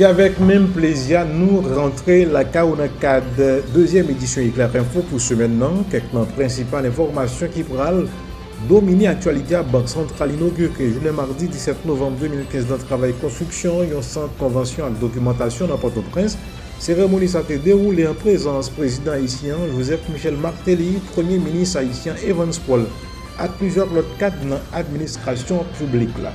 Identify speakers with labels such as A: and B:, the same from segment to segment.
A: C'est avec même plaisir nous rentrer la cadre deuxième édition Éclair Info pour ce maintenant. Quelques principales informations qui pourront dominer l'actualité à Banque Centrale inaugurée le mardi 17 novembre 2015 dans le travail construction, un centre convention et documentation dans Port-au-Prince. Cérémonie s'est déroulée en présence président haïtien Joseph Michel Martelly, premier ministre haïtien Evans Paul, et plusieurs autres cadres dans l'administration publique là.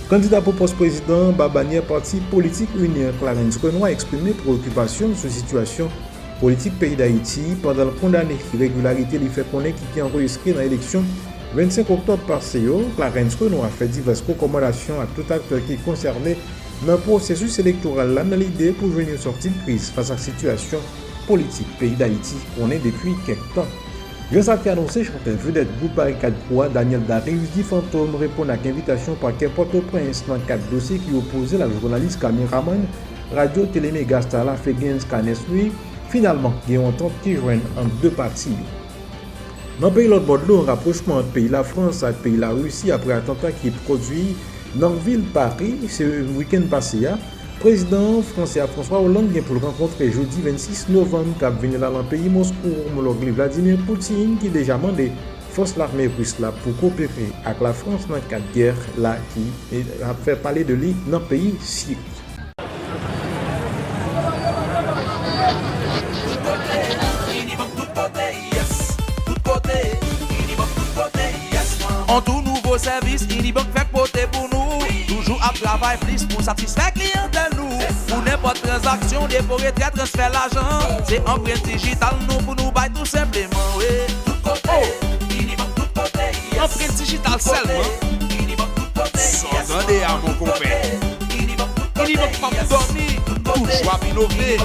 A: Candidat pour poste président, Babanier parti politique Union Clarence Renoir a exprimé préoccupation sur la situation politique pays d'Haïti pendant le condamné irrégularité les faits connaître qui est enregistré dans l'élection 25 octobre passé. Clarence Renoir a fait diverses recommandations à tout acteur qui est concerné dans le processus électoral dans l'idée pour venir sortir de crise face à la situation politique pays d'Haïti qu'on est depuis quelques temps. Je s'est annoncé chanteur vedette groupe Barricade Croix, Daniel Darius dit fantôme répond à l'invitation par Port-au-Prince dans 4 dossiers qui opposaient la journaliste caméraman Radio Téléméga Starla Fegens Canes lui. Finalement, il y a une entente qui joignent entre deux parties. Dans le pays de l'autre bord de l'eau, un rapprochement entre le pays la France et le pays la Russie après l'attentat qui est produit dans la ville de Paris ce week-end passé. Le président français François Hollande vient pour le rencontrer jeudi 26 novembre qui venu dans le pays Moscou, homologue Vladimir Poutine qui déjà demandé force l'armée russe là pour coopérer avec la France dans le cadre de guerre là qui a fait parler de lui dans le pays Syrie.
B: En tout nouveau service, Unibank fait porter pour nous. Toujours à travail plus pour satisfaire clientèle nous. Pour n'importe transaction, dépôt retrait, transfert l'argent. C'est empreinte digitale nous pour nous bailler tout simplement. Oui. Tout côté, Unibank tout côté. Yes. Empreinte digitale seulement. Unibank tout côté. S'entendez à mon compère. Unibank pas dormir, toujours à innover.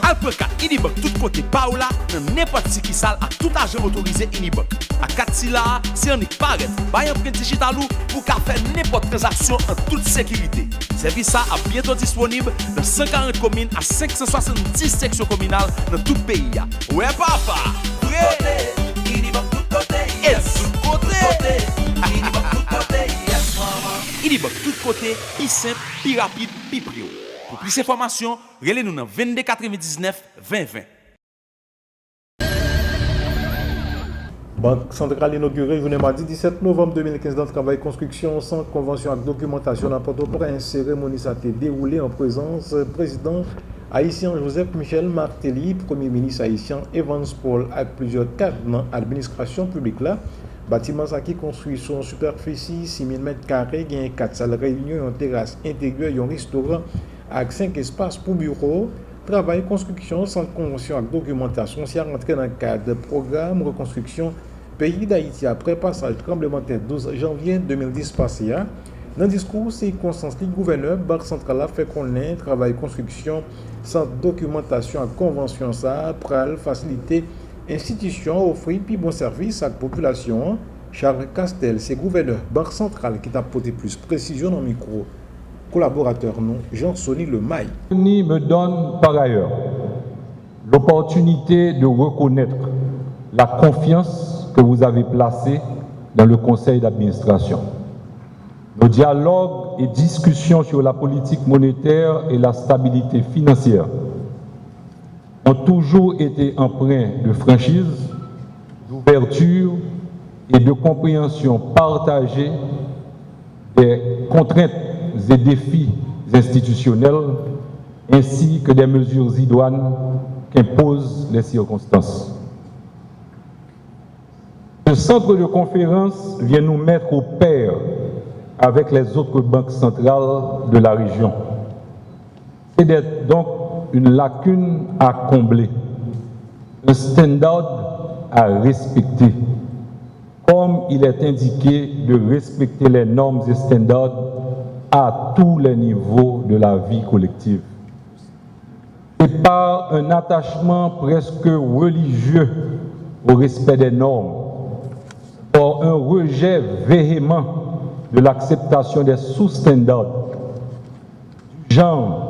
B: Alpha 4 Unibank tout côté Paola, n'importe qui sale à tout agent autorisé Unibank. À 4 si là, c'est un paraît. Bail empreinte digitale pour faire n'importe transaction en toute sécurité. Service ça a bientôt disponible dans 140 communes à 570 sections communales dans tout le pays. Ouais papa, vrai. Unibank tout côté. Yes, tout côté. Unibank tout côté. Yes maman. Unibank tout côté, plus simple, plus rapide, plus prio. Pour plus d'informations, relez-nous dans 22 99 2020.
A: Banque Centrale inaugurée journée mardi 17 novembre 2015 dans le travail construction, centre convention et documentation dans Port-au-Prince. Cérémonie s'est déroulée en présence du président haïtien Joseph Michel Martelly, premier ministre haïtien Evans Paul et plusieurs cadres dans l'administration publique là. Bâtiment qui construit sur une superficie 6000 m², il y a 4 salles de réunion, une terrasse intérieure, un restaurant avec 5 espaces pour bureaux. Travail, construction, centre convention et documentation, c'est rentré dans le cadre de programme reconstruction pays d'Haïti après passage tremblement de terre 12 janvier 2010 passé. Dans le discours, c'est Constance le gouverneur, Banque Centrale a fait connaître travail, construction, centre documentation et convention ça pour faciliter institution, offrir plus bon service à la population. Charles Castel, c'est gouverneur Banque Centrale qui t'a apporté plus précision dans le micro. Collaborateur non, Jean-Sony Lemaille.
C: Me donne par ailleurs l'opportunité de reconnaître la confiance que vous avez placée dans le conseil d'administration. Nos dialogues et discussions sur la politique monétaire et la stabilité financière ont toujours été empreints de franchise, d'ouverture et de compréhension partagée des contraintes et défis institutionnels ainsi que des mesures idoines qu'imposent les circonstances. Ce centre de conférence vient nous mettre au pair avec les autres banques centrales de la région. C'est donc une lacune à combler, un standard à respecter, comme il est indiqué de respecter les normes et standards à tous les niveaux de la vie collective. C'est par un attachement presque religieux au respect des normes, par un rejet véhément de l'acceptation des sous-standards, du genre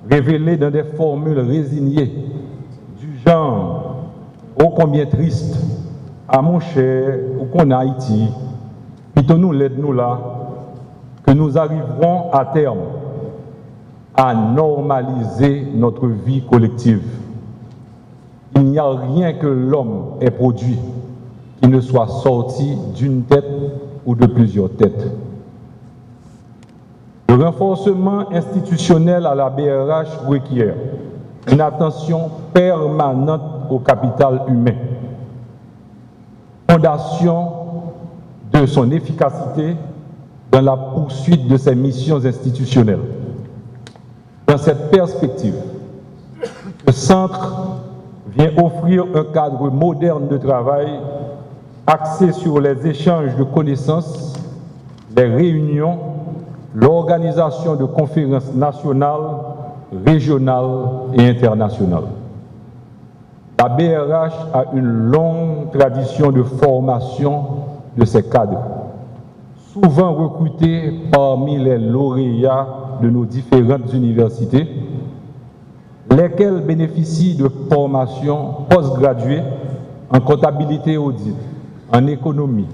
C: révélé dans des formules résignées, du genre ô combien triste, à mon cher, ou qu'on a Haïti, plutôt nous l'aide-nous là, que nous arriverons à terme à normaliser notre vie collective. Il n'y a rien que l'homme ait produit qui ne soit sorti d'une tête ou de plusieurs têtes. Le renforcement institutionnel à la BRH requiert une attention permanente au capital humain, fondation de son efficacité dans la poursuite de ses missions institutionnelles. Dans cette perspective, le Centre vient offrir un cadre moderne de travail axé sur les échanges de connaissances, les réunions, l'organisation de conférences nationales, régionales et internationales. La BRH a une longue tradition de formation de ses cadres, souvent recrutés parmi les lauréats de nos différentes universités, lesquels bénéficient de formations postgraduées en comptabilité audit, en économie,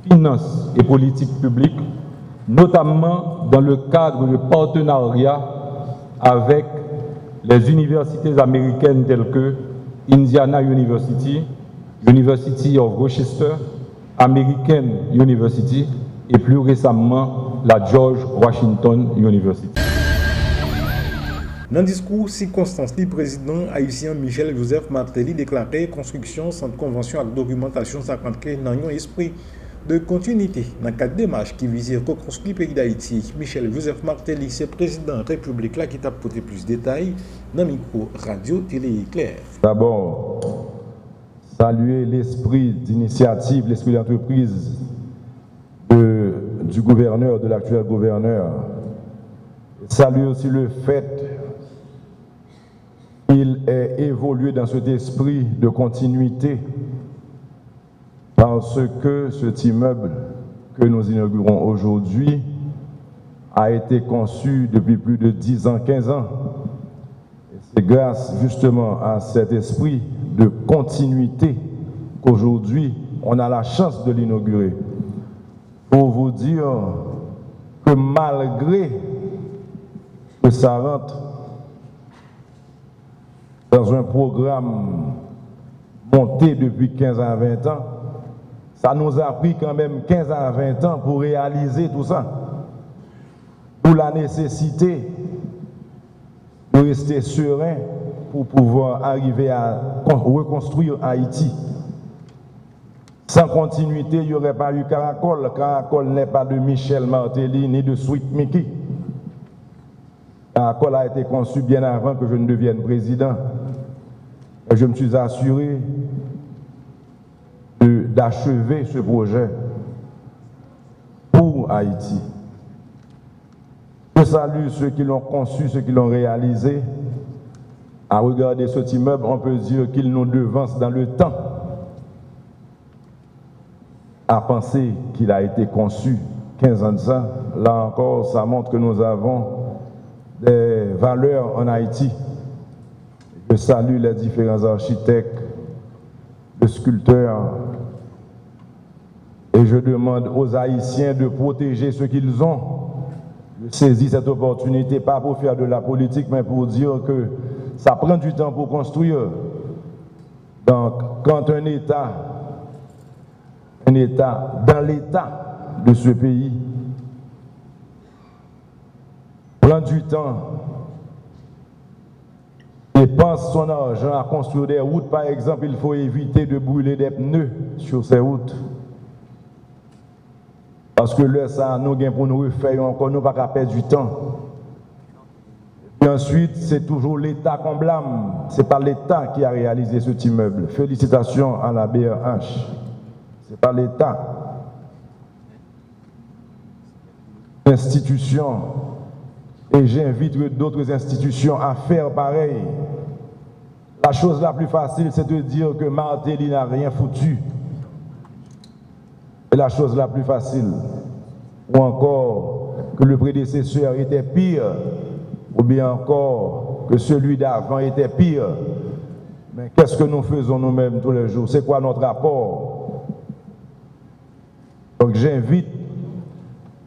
C: finance et politique publique, notamment dans le cadre de partenariats avec les universités américaines telles que Indiana University, University of Rochester, American University et plus récemment la George Washington University.
A: Dans le discours circonstance, le président haïtien Michel Joseph Martelly déclarait construction sans convention avec documentation ça crée dans un esprit de continuité dans le cadre de démarche qui visait à reconstruire le pays d'Haïti. Michel Joseph Martelly, c'est le président de la République là qui t'a apporté plus de détails dans le micro Radio Télé Éclair.
D: D'abord, saluer l'esprit d'initiative, l'esprit d'entreprise du gouverneur, de l'actuel gouverneur. Saluer aussi le fait qu'il ait évolué dans cet esprit de continuité parce que cet immeuble que nous inaugurons aujourd'hui a été conçu depuis plus de 10 ans, 15 ans. Et c'est grâce justement à cet esprit de continuité qu'aujourd'hui on a la chance de l'inaugurer. Pour vous dire que malgré que ça rentre dans un programme monté depuis 15 à 20 ans, ça nous a pris quand même 15 à 20 ans pour réaliser tout ça. Pour la nécessité de rester serein pour pouvoir arriver à reconstruire Haïti. Sans continuité, il n'y aurait pas eu Caracol. Caracol n'est pas de Michel Martelly ni de Sweet Mickey. Caracol a été conçu bien avant que je ne devienne président. Et je me suis assuré d'achever ce projet pour Haïti. Je salue ceux qui l'ont conçu, ceux qui l'ont réalisé. À regarder cet immeuble, on peut dire qu'il nous devance dans le temps. À penser qu'il a été conçu 15 ans de ça, là encore, ça montre que nous avons des valeurs en Haïti. Je salue les différents architectes, les sculpteurs, et je demande aux Haïtiens de protéger ce qu'ils ont. Je saisis cette opportunité, pas pour faire de la politique, mais pour dire que ça prend du temps pour construire. Donc, quand un État, dans l'État de ce pays, prend du temps et pense son argent à construire des routes, par exemple, il faut éviter de brûler des pneus sur ces routes. Parce que là, ça nous gagne pour nous refaire encore, nous pas qu'à perdre du temps. Et ensuite, c'est toujours l'État qu'on blâme. Ce n'est pas l'État qui a réalisé cet immeuble. Félicitations à la BRH. Ce n'est pas l'État. Institutions. Et j'invite d'autres institutions à faire pareil. La chose la plus facile, c'est de dire que Martelly n'a rien foutu. Et la chose la plus facile, ou encore que le prédécesseur était pire, ou bien encore que celui d'avant était pire. Mais qu'est-ce que nous faisons nous-mêmes tous les jours? C'est quoi notre rapport? Donc j'invite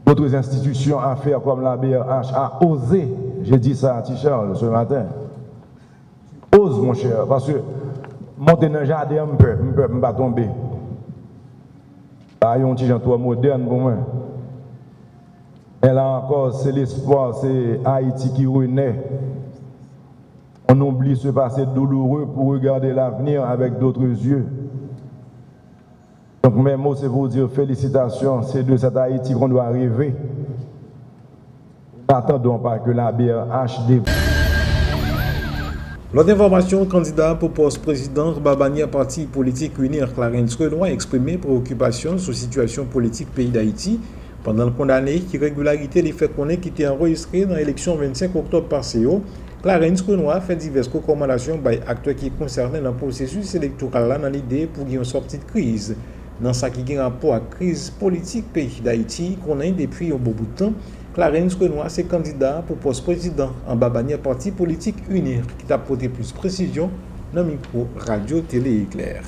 D: d'autres institutions à faire comme la BRH, à oser j'ai dit ça à T-Charles ce matin. Ose mon cher, parce que monter dans le jardin, je ne peux pas tomber. Il y a un petit gens trop moderne pour moi. Et là encore, c'est l'espoir, c'est Haïti qui renaît. On oublie ce passé douloureux pour regarder l'avenir avec d'autres yeux. Donc mes mots, c'est pour dire félicitations, c'est de cette Haïti qu'on doit rêver. N'attendons pas que la BRHD.
A: L'autre information, candidat pour poste président, Babani parti politique Unir Clarence Renoir a exprimé préoccupation sur la situation politique pays d'Haïti pendant le condamné qui régularité les faits qu'on qui étaient enregistrés dans l'élection 25 octobre passé. Clarence Renoir fait diverses recommandations par acteurs qui concernent le processus électoral dans l'idée pour une sortie de crise. Dans ce qui a rapport à la crise politique pays d'Haïti qu'on a depuis un bon bout de temps, Clarence Renoir, c'est candidat pour poste président en Babani parti politique Unir qui t'a apporté plus de précision dans le micro Radio Télé Éclair.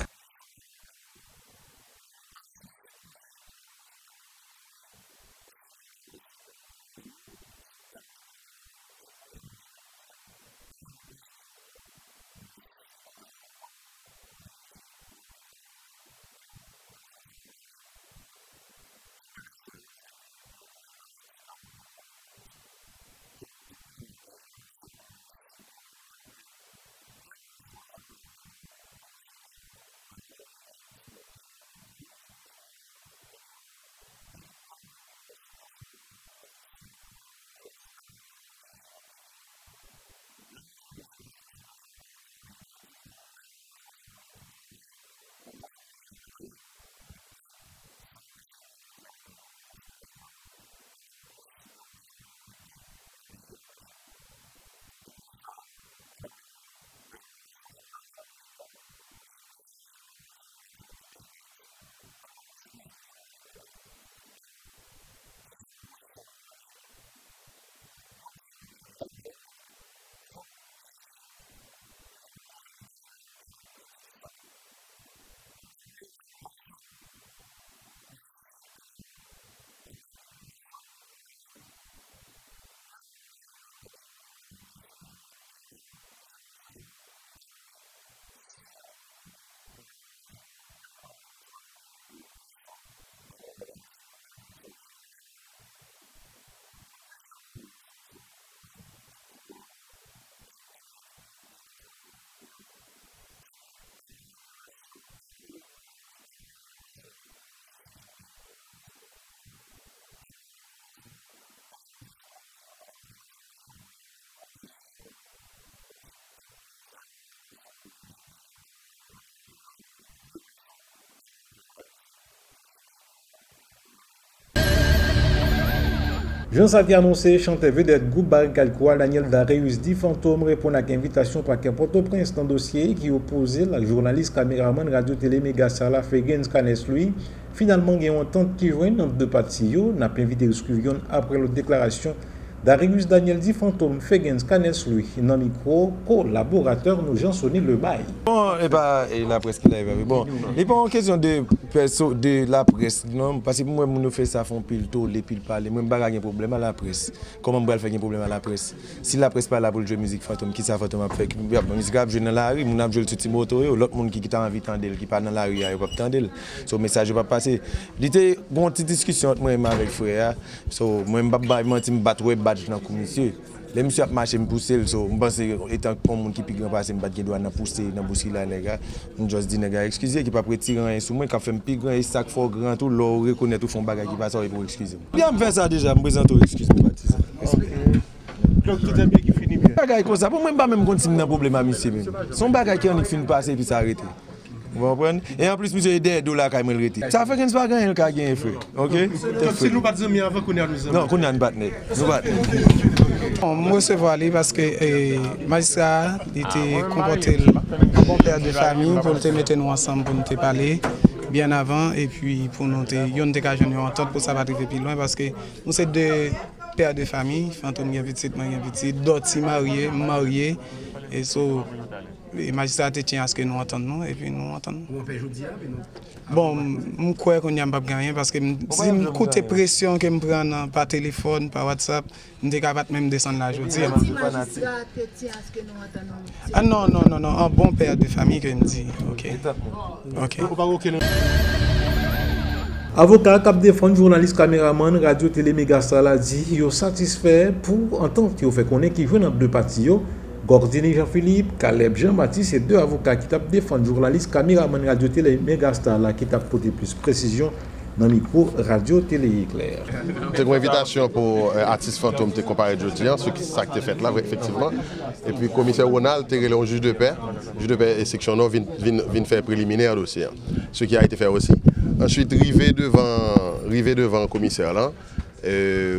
A: Jean Sadi annoncé, chanteur vedette groupe Barricalcoa, Daniel Darius dit Fantôme répond à l'invitation par Port-au-Prince dans dossier qui opposait la journaliste caméraman radio-télé Megasala Fegens Canes lui. Finalement, il y a une entente qui joint entre deux parties. N'a pas invité discussion après la déclaration Darius Daniel dit Fantôme Fegens Canes lui. Dans le micro, collaborateur nous Jean-Sonny Le Bail.
E: Bon, et la presse qui l'a évalué. Bon, il n'est pas en question de la presse, non, parce que moi, nous fait ça, font pile tour, les pile parler. Moi, je n'ai pas de problème à la presse. Comment je vais faire un problème à la presse? Si la presse pas là pour le jouer musique Fantôme, qui ça Fantôme a fait? La musique a joué dans la rue, on a joué le tout moto, l'autre monde qui t'a envie d'entendre, qui part dans la rue, il ne peut pas t'entendre. So, message va passer. Il était une petite discussion entre moi et avec frère. So, moi, je ne vais pas me battre badge dans la commission. Les monsieur a marché me pousser, je pense étant un monde qui pique passer me battre doit pousser dans boussi là les gars. On juste dit les gars excusez qui pas retirer rien sur moi quand fait me pique grand et sac fort grand tout l'on reconnaît tout font bagarre qui passe pour excuser. Bien me faire ça déjà me présenter excuse moi baptiste.
F: Donc tout est bien qui finit bien.
E: Bagarre comme ça pour moi pas même continuer dans problème à monsieur même. Son bagarre qui en finit passer puis s'arrêter. Vous comprenez? Et en plus, monsieur, il y a des dollars qui me retirent. Ça fait qu'il n'y a pas gagné, il a gagné, frère. Ok?
F: Donc si nous ne battons pas avant qu'on ait nous.
E: Non, qu'on a une batte.
G: Moi, recevoir parce que le magistrat était comporté un bon père de famille pour nous mettre nous ensemble pour nous parler bien avant et puis pour nous entendre pour ça va arriver plus loin parce que nous sommes deux pères de famille, Fantôme est petit, moi est petit, d'autres mariés et so les magistrats tiennent à ce que nous entendons et puis nous entendons. Bon, je crois qu'on n'y a pas gagné parce que si je écoute pression que je prends par téléphone, par WhatsApp, je suis capable même descendre là aujourd'hui. Ah non, un bon père de famille que je dis. Ok.
A: Avocat qui défend journaliste caméraman radio télé Megastar l'a dit yo satisfait pour entendre qu'il fait connaître qui joue dans deux parties Gordini Jean-Philippe, Caleb Jean-Baptiste et deux avocats qui tapent défendre journaliste caméraman radio télé Megastar là qui tapent porter plus précision dans le micro radio télé éclair.
H: C'est une invitation pour artiste fantôme te comparer aujourd'hui, ce qui ça qui fait là effectivement. Et puis commissaire Ronald te relé un juge de paix et section nord vient faire préliminaire dossier. Ce qui a été fait aussi. Ensuite rivé devant le commissaire là.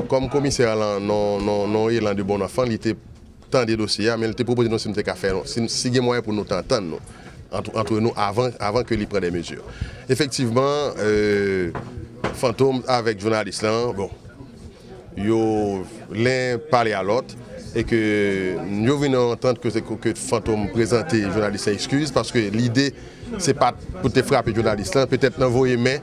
H: Comme commissaire là non élan de bon enfant, il était tant des dossiers mais il te proposé nous si nous te faire si il moyen pour nous t'entendre entre nous avant que lui prenne des mesures. Effectivement fantôme avec journaliste là bon yo l'un parler à l'autre et que nous venons entendre que fantôme présenter journaliste excuse parce que l'idée c'est pas pour te frapper journaliste là peut-être n'envoyer mais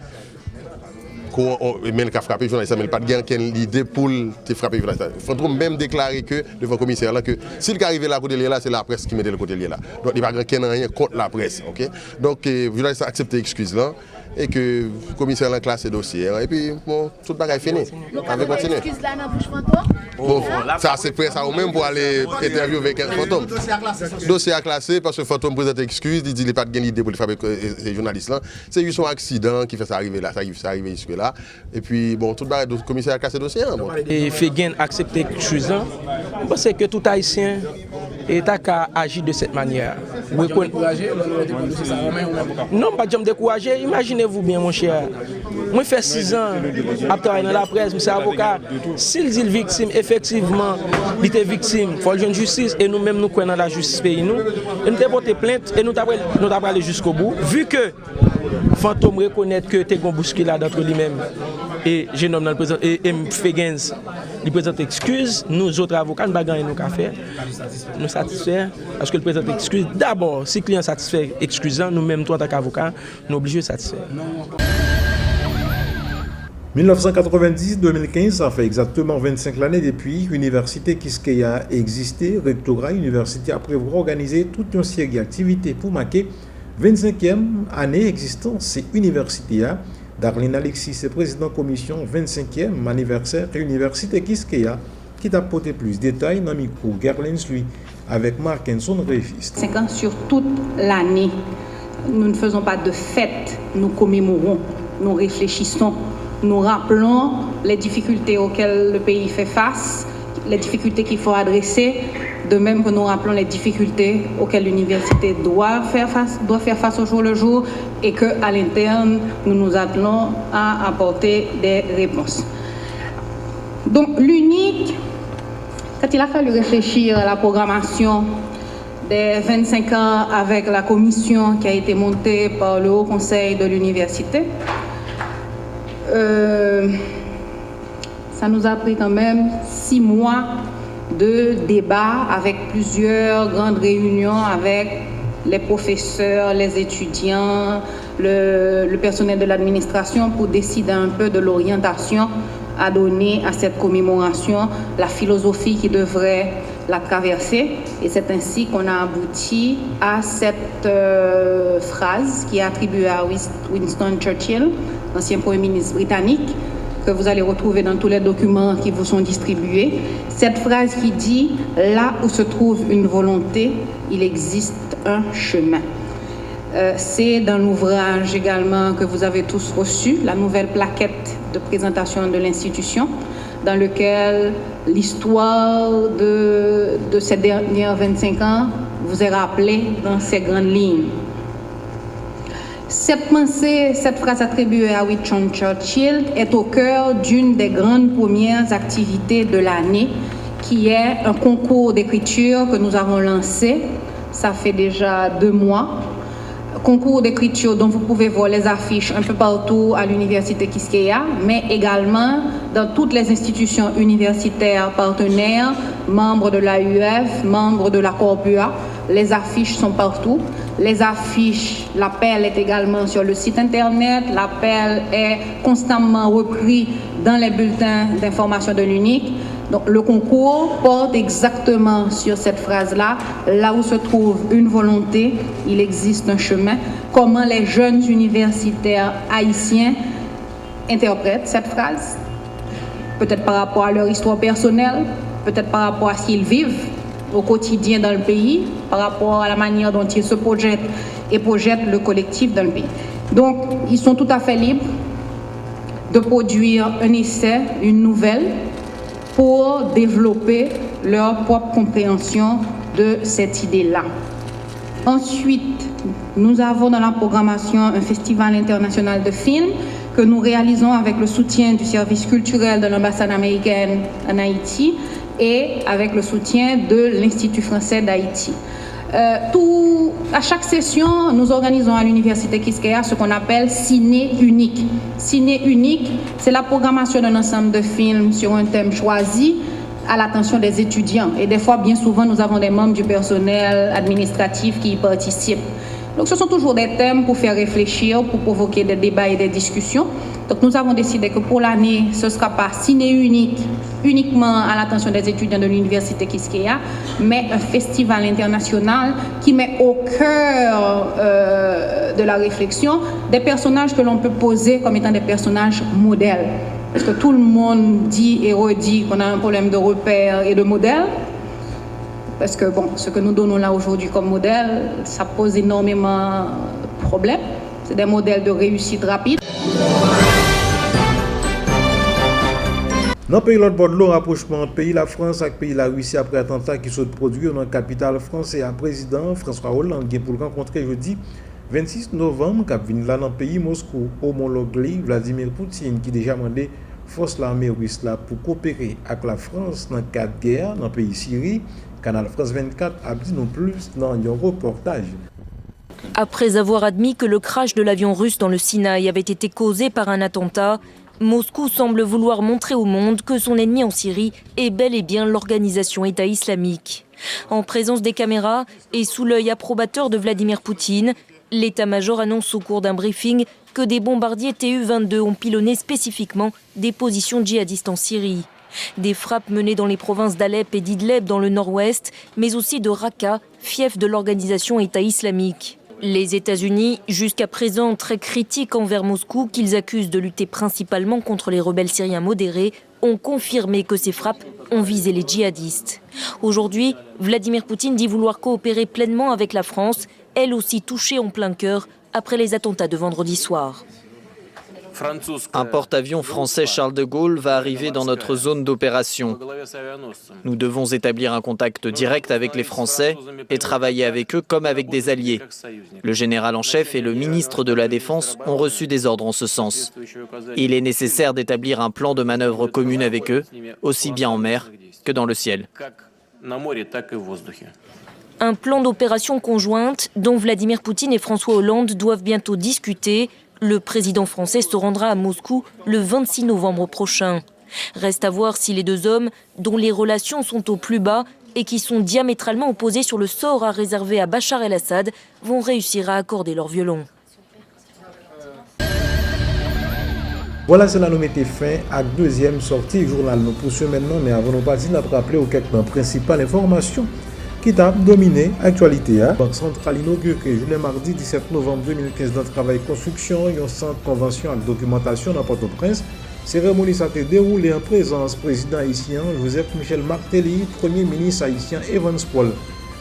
H: même qu'à frapper journaliste mais pas de gain l'idée pour te frapper journaliste. Fantôme même déclaré que devant le commissaire là que s'il arrive là côté là c'est la presse qui met le côté là. Donc il va pas rien contre la presse, OK? Donc journaliste a accepté excuse là et que le commissaire a classé le dossier et puis bon tout le bagage fini. Avec continuer. Bon, ça c'est presse à même pour aller interviewer avec un fantôme. Dossier à classer parce que fantôme présente excuse, il dit il pas de gain l'idée pour le frapper les journalistes là. C'est juste un accident qui fait ça arriver là, ça arrive jusque là. Et puis bon tout le bagage le commissaire a classé le dossier. Bon.
I: Et fait gain accepter quelque chose. Parce que tout haïtien est à agir de cette manière. Non, pas de me décourager. Imaginez-vous bien, mon cher. Moi, je fais 6 ans à travailler dans la presse, je suis avocat. S'il dit victime, effectivement, il était victime, il faut le justice justice et nous-mêmes, nous croyons dans la justice pays. Nous avons porté plainte et nous avons allé jusqu'au bout. Vu que Fantôme reconnaît que tu es un bousculade entre lui-même et jeune homme dans le présent et M. Fegens, il présente excuse, nous autres avocats, nous ne pouvons pas faire. Nous satisfaire parce que le présente excuse. D'abord, si le client satisfait excusant, nous-mêmes, toi en tant qu'avocat, nous sommes obligés de satisfaire.
A: 1990-2015, ça fait exactement 25 années depuis l'université Kiskeya a existé. Rectorat université a prévu organiser toute une série d'activités pour marquer 25e année d'existence. C'est université. Darlene Alexis, c'est président commission 25e anniversaire de l'université Kiskeya qui t'a apporté plus de détails dans le micro. Gerlens lui avec Mark Henson Réfiste.
J: 5 ans sur toute l'année. Nous ne faisons pas de fête, nous commémorons, nous réfléchissons. Nous rappelons les difficultés auxquelles le pays fait face, les difficultés qu'il faut adresser, de même que nous rappelons les difficultés auxquelles l'université doit faire face au jour le jour et qu'à l'interne, nous nous attelons à apporter des réponses. Donc l'unique, quand il a fallu réfléchir à la programmation des 25 ans avec la commission qui a été montée par le Haut Conseil de l'université, ça nous a pris quand même 6 mois de débat avec plusieurs grandes réunions avec les professeurs, les étudiants, le personnel de l'administration pour décider un peu de l'orientation à donner à cette commémoration, la philosophie qui devrait la traverser. Et c'est ainsi qu'on a abouti à cette phrase qui est attribuée à Winston Churchill, l'ancien Premier ministre britannique, que vous allez retrouver dans tous les documents qui vous sont distribués. Cette phrase qui dit « Là où se trouve une volonté, il existe un chemin ». C'est dans l'ouvrage également que vous avez tous reçu, la nouvelle plaquette de présentation de l'institution, dans lequel l'histoire de ces derniers 25 ans vous est rappelée dans ces grandes lignes. Cette pensée, cette phrase attribuée à Winston Churchill est au cœur d'une des grandes premières activités de l'année, qui est un concours d'écriture que nous avons lancé, ça fait déjà 2 mois. Concours d'écriture dont vous pouvez voir les affiches un peu partout à l'université Kiskeya, mais également dans toutes les institutions universitaires partenaires, membres de l'AUF, membres de la Corpua, les affiches sont partout. Les affiches, l'appel est également sur le site internet, l'appel est constamment repris dans les bulletins d'information de l'UNIC. Donc le concours porte exactement sur cette phrase-là, là où se trouve une volonté, il existe un chemin. Comment les jeunes universitaires haïtiens interprètent cette phrase, peut-être par rapport à leur histoire personnelle, peut-être par rapport à ce qu'ils vivent au quotidien dans le pays, par rapport à la manière dont ils se projettent et projettent le collectif dans le pays. Donc, ils sont tout à fait libres de produire un essai, une nouvelle, pour développer leur propre compréhension de cette idée-là. Ensuite, nous avons dans la programmation un festival international de films que nous réalisons avec le soutien du service culturel de l'ambassade américaine en Haïti et avec le soutien de l'Institut français d'Haïti. À chaque session, nous organisons à l'Université Quisqueya ce qu'on appelle Ciné Unique. Ciné Unique, c'est la programmation d'un ensemble de films sur un thème choisi à l'attention des étudiants. Et des fois, bien souvent, nous avons des membres du personnel administratif qui y participent. Donc ce sont toujours des thèmes pour faire réfléchir, pour provoquer des débats et des discussions. Donc nous avons décidé que pour l'année, ce ne sera pas Ciné Unique, uniquement à l'attention des étudiants de l'Université Quisqueya, mais un festival international qui met au cœur de la réflexion des personnages que l'on peut poser comme étant des personnages modèles. Parce que tout le monde dit et redit qu'on a un problème de repères et de modèles. Parce que bon, ce que nous donnons là aujourd'hui comme modèle, ça pose énormément de problèmes. C'est des modèles de réussite rapide.
A: Dans le pays l'autre bord de l'eau, rapprochement entre pays la France et pays la Russie après attentat qui sont produits dans la capitale française, et le président François Hollande qui pour rencontrer jeudi 26 novembre qui vient là dans le pays Moscou homologue Vladimir Poutine qui déjà demandé force l'armée russe là pour coopérer avec la France dans le cadre de guerre dans le pays Syrie. Canal France 24 a dit non plus dans un reportage.
K: Après avoir admis que le crash de l'avion russe dans le Sinaï avait été causé par un attentat, Moscou semble vouloir montrer au monde que son ennemi en Syrie est bel et bien l'organisation État islamique. En présence des caméras et sous l'œil approbateur de Vladimir Poutine, l'état-major annonce au cours d'un briefing que des bombardiers Tu-22 ont pilonné spécifiquement des positions djihadistes en Syrie. Des frappes menées dans les provinces d'Alep et d'Idleb dans le nord-ouest, mais aussi de Raqqa, fief de l'organisation État islamique. Les États-Unis, jusqu'à présent très critiques envers Moscou, qu'ils accusent de lutter principalement contre les rebelles syriens modérés, ont confirmé que ces frappes ont visé les djihadistes. Aujourd'hui, Vladimir Poutine dit vouloir coopérer pleinement avec la France, elle aussi touchée en plein cœur après les attentats de vendredi soir.
L: Un porte-avions français Charles de Gaulle va arriver dans notre zone d'opération. Nous devons établir un contact direct avec les Français et travailler avec eux comme avec des alliés. Le général en chef et le ministre de la Défense ont reçu des ordres en ce sens. Il est nécessaire d'établir un plan de manœuvre commune avec eux, aussi bien en mer que dans le ciel.
K: Un plan d'opération conjointe dont Vladimir Poutine et François Hollande doivent bientôt discuter. Le président français se rendra à Moscou le 26 novembre prochain. Reste à voir si les deux hommes, dont les relations sont au plus bas et qui sont diamétralement opposés sur le sort à réserver à Bachar el-Assad, vont réussir à accorder leur violon.
A: Voilà, c'est là nous mettons fin à la deuxième sortie du journal. Nous poursuivons maintenant, mais avant de partir, nous avons rappelé aux quelques principales informations qui a dominé l'actualité. Banque centrale inaugure le mardi 17 novembre 2015 dans le travail construction, un centre convention avec documentation dans Port-au-Prince. Cérémonie s'est déroulée en présence président haïtien Joseph Michel Martelly, premier ministre haïtien Evans Paul,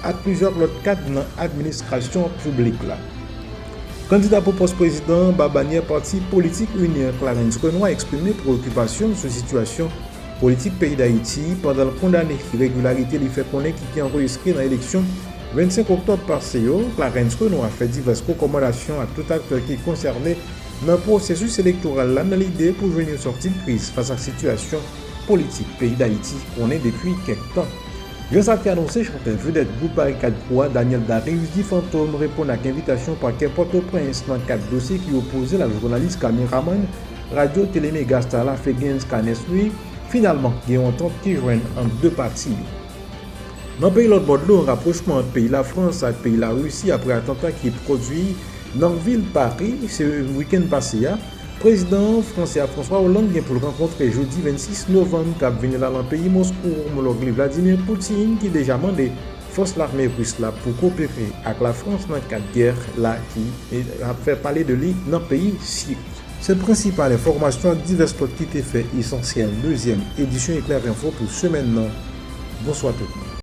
A: et plusieurs autres cadres dans l'administration publique. Candidat pour poste président, Babanier parti politique Union Clarence Renoir a exprimé préoccupation sur la situation politique pays d'Haïti pendant le condamné irrégularité lui fait connaître qui est enregistré dans l'élection 25 octobre passé. Clarence Renoir a fait diverses recommandations à tout acteur qui est concerné dans le processus électoral dans l'idée pour venir une sortie de crise face à la situation politique pays d'Haïti qu'on est depuis quelques temps. Grâce à ce annoncé, chanteur vedette groupe Barricade Croix, Daniel Darius dit fantôme répond à l'invitation par Port-au-Prince dans 4 dossiers qui opposaient la journaliste caméraman Radio Téléméga Starla Fegens Canes lui. Finalement, il y a une entente qui joigne entre deux parties. Dans le pays l'autre bord de l'eau, un rapprochement entre pays la France et pays la Russie après attentat qui produit dans la ville Paris, c'est le week-end passé. Le président français François Hollande vient pour le rencontrer jeudi 26 novembre qui venu dans le pays Moscou, homologue Vladimir Poutine qui déjà demandé force l'armée russe là pour coopérer avec la France dans le cadre de guerre là qui a fait parler de lui dans le pays Syrie. C'est la principale information diverses qui étaient fait essentiel. Deuxième édition Éclair Info pour ce maintenant. Bonsoir tout le monde.